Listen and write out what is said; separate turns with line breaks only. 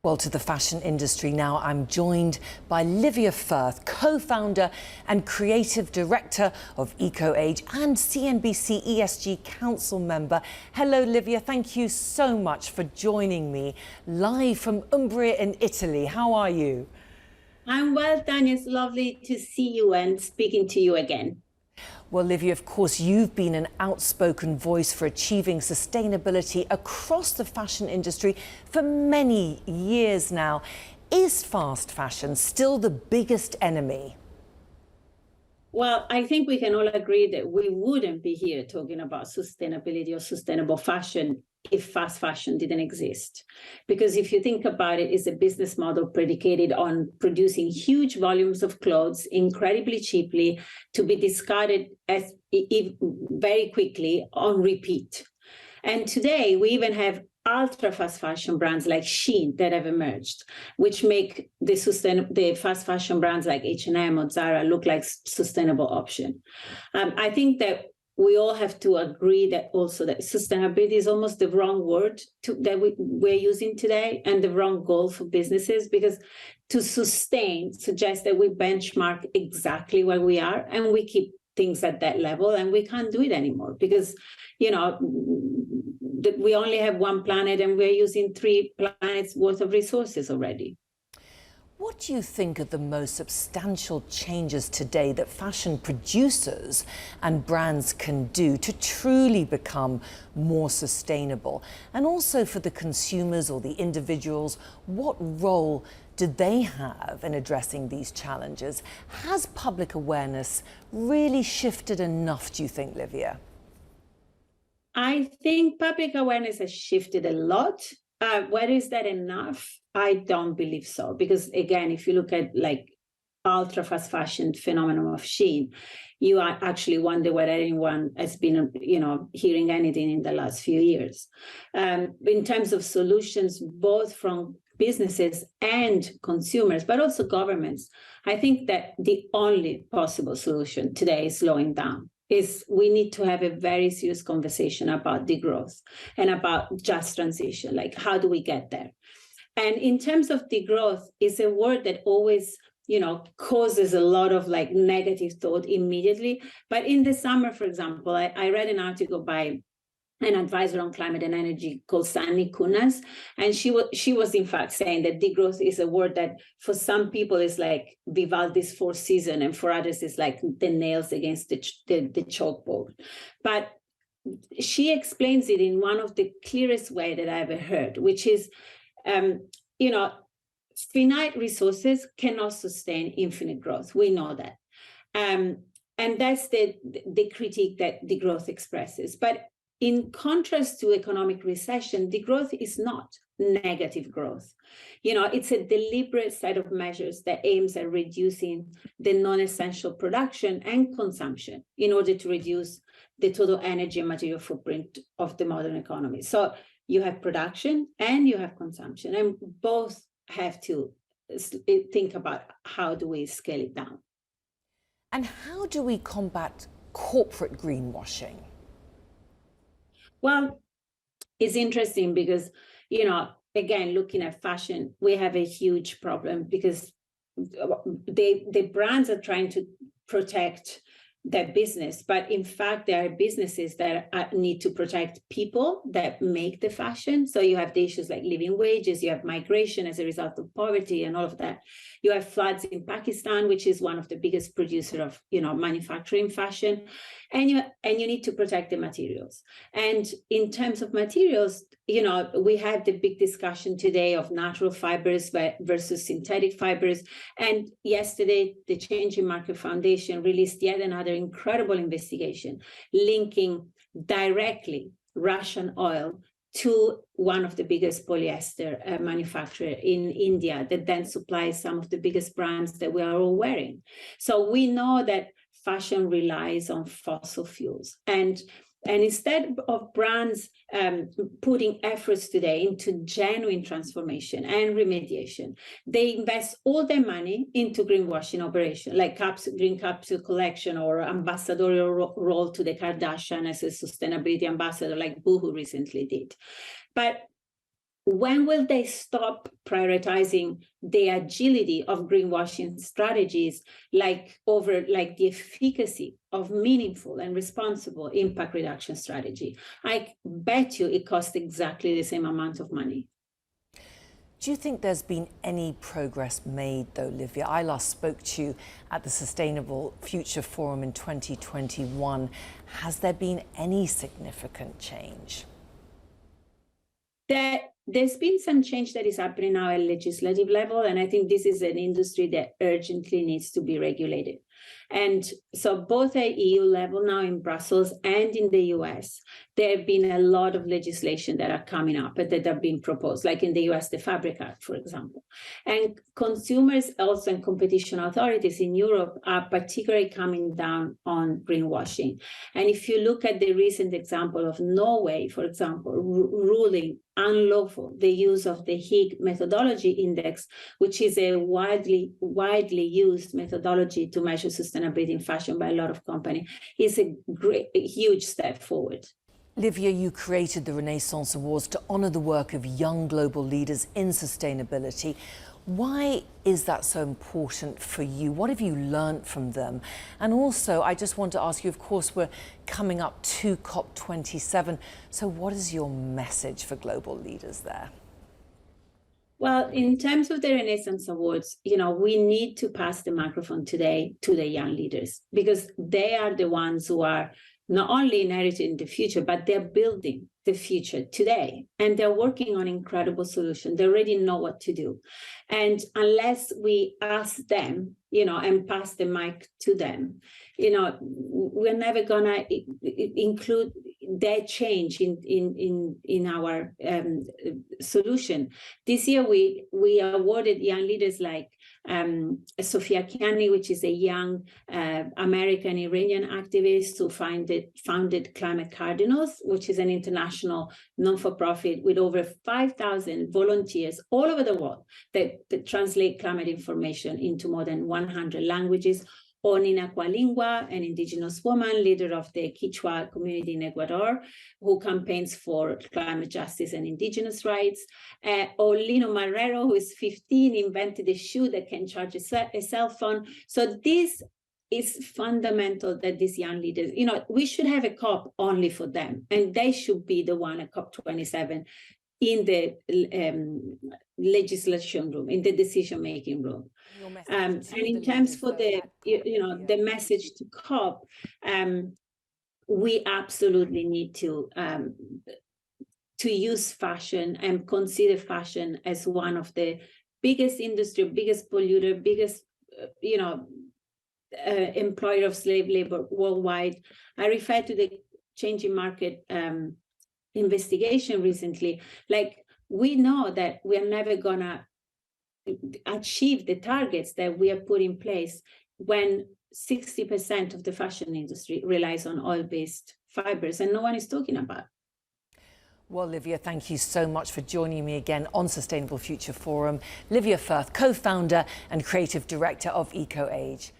Well, to the fashion industry now, I'm joined by Livia Firth, co-founder and creative director of EcoAge and CNBC ESG Council member. Hello, Livia. Thank you so much for joining me live from Umbria in Italy. How are you?
I'm well, Tania. It's lovely to see you and speaking to you again.
Well, Livia, of course, you've been an outspoken voice for achieving sustainability across the fashion industry for many years now. Is fast fashion still the biggest enemy?
Well, I think we can all agree that we wouldn't be here talking about sustainability or sustainable fashion if fast fashion didn't exist. Because if you think about it, it's a business model predicated on producing huge volumes of clothes incredibly cheaply to be discarded very quickly on repeat. And today we even have ultra fast fashion brands like Shein that have emerged, which make the fast fashion brands like H&M or Zara look like sustainable option. I think that we all have to agree that also that sustainability is almost the wrong word that we're using today and the wrong goal for businesses, because to sustain suggests that we benchmark exactly where we are and we keep things at that level, and we can't do it anymore because, we only have one planet and we're using 3 planets worth of resources already.
What do you think are the most substantial changes today that fashion producers and brands can do to truly become more sustainable? And also for the consumers or the individuals, what role do they have in addressing these challenges? Has public awareness really shifted enough, do you think, Livia?
I think public awareness has shifted a lot. Whether is that enough? I don't believe so. Because again, if you look at like ultra fast fashion phenomenon of Shein, you actually wonder whether anyone has been, hearing anything in the last few years. In terms of solutions, both from businesses and consumers, but also governments, I think that the only possible solution today is slowing down. We need to have a very serious conversation about degrowth and about just transition, like how do we get there? And in terms of degrowth, it's a word that always, causes a lot of like negative thought immediately. But in the summer, for example, I read an article by an advisor on climate and energy called Sandy Kunas. And she was in fact saying that degrowth is a word that for some people is like Vivaldi's Fourth Season, and for others is like the nails against the chalkboard. But she explains it in one of the clearest way that I ever heard, which is, finite resources cannot sustain infinite growth. We know that. And that's the critique that degrowth expresses. But in contrast to economic recession, degrowth is not negative growth. It's a deliberate set of measures that aims at reducing the non-essential production and consumption in order to reduce the total energy and material footprint of the modern economy. So you have production and you have consumption, and both have to think about how do we scale it down.
And how do we combat corporate greenwashing?
Well, it's interesting because, again, looking at fashion, we have a huge problem because the brands are trying to protect their business, but in fact, there are businesses that need to protect people that make the fashion. So you have the issues like living wages, you have migration as a result of poverty and all of that. You have floods in Pakistan, which is one of the biggest producers of, manufacturing fashion, and you need to protect the materials. And in terms of materials, we have the big discussion today of natural fibers versus synthetic fibers. And yesterday, the Changing Market Foundation released yet another incredible investigation linking directly Russian oil to one of the biggest polyester manufacturer in India that then supplies some of the biggest brands that we are all wearing. So we know that fashion relies on fossil fuels. And instead of brands putting efforts today into genuine transformation and remediation, they invest all their money into greenwashing operation, like green capsule collection or ambassadorial role to the Kardashian as a sustainability ambassador, like Boohoo recently did. But when will they stop prioritizing the agility of greenwashing strategies over the efficacy of meaningful and responsible impact reduction strategy? I bet you it costs exactly the same amount of money.
Do you think there's been any progress made, though, Livia? I last spoke to you at the Sustainable Future Forum in 2021. Has there been any significant change?
There's been some change that is happening now at legislative level, and I think this is an industry that urgently needs to be regulated. And so both at EU level now in Brussels and in the US, there have been a lot of legislation that are coming up and that are being proposed, like in the US, the Fabric Act, for example. And consumers also and competition authorities in Europe are particularly coming down on greenwashing. And if you look at the recent example of Norway, for example, ruling unlawful the use of the Higg methodology index, which is a widely used methodology to measure sustainability in fashion by a lot of companies, is a huge step forward.
Livia, you created the Renaissance Awards to honor the work of young global leaders in sustainability. Why is that so important for you? What have you learned from them? And also, I just want to ask you, of course, we're coming up to COP27. So what is your message for global leaders there?
Well, in terms of the Renaissance Awards, we need to pass the microphone today to the young leaders, because they are the ones who are not only inheriting the future, but they're building the future today. And they're working on incredible solutions. They already know what to do. And unless we ask them, and pass the mic to them, we're never gonna include their change in our solution. This year, we awarded young leaders like Sofia Kiani, which is a young American Iranian activist who founded Climate Cardinals, which is an international non-for-profit with over 5,000 volunteers all over the world that translate climate information into more than 100 languages. Or Nina Coalingua, an indigenous woman, leader of the Quechua community in Ecuador, who campaigns for climate justice and indigenous rights. Or Lino Marrero, who is 15, invented a shoe that can charge a cell phone. So this is fundamental that these young leaders, we should have a COP only for them, and they should be the one at COP27 in the legislation room, in the decision-making room. And in terms for the message to COP, we absolutely need to use fashion and consider fashion as one of the biggest industry, biggest polluter, biggest employer of slave labor worldwide. I refer to the changing market investigation recently. We know that we're never gonna achieve the targets that we have put in place when 60% of the fashion industry relies on oil-based fibers, and no one is talking about.
Well, Livia, thank you so much for joining me again on Sustainable Future Forum. Livia Firth, co-founder and creative director of EcoAge.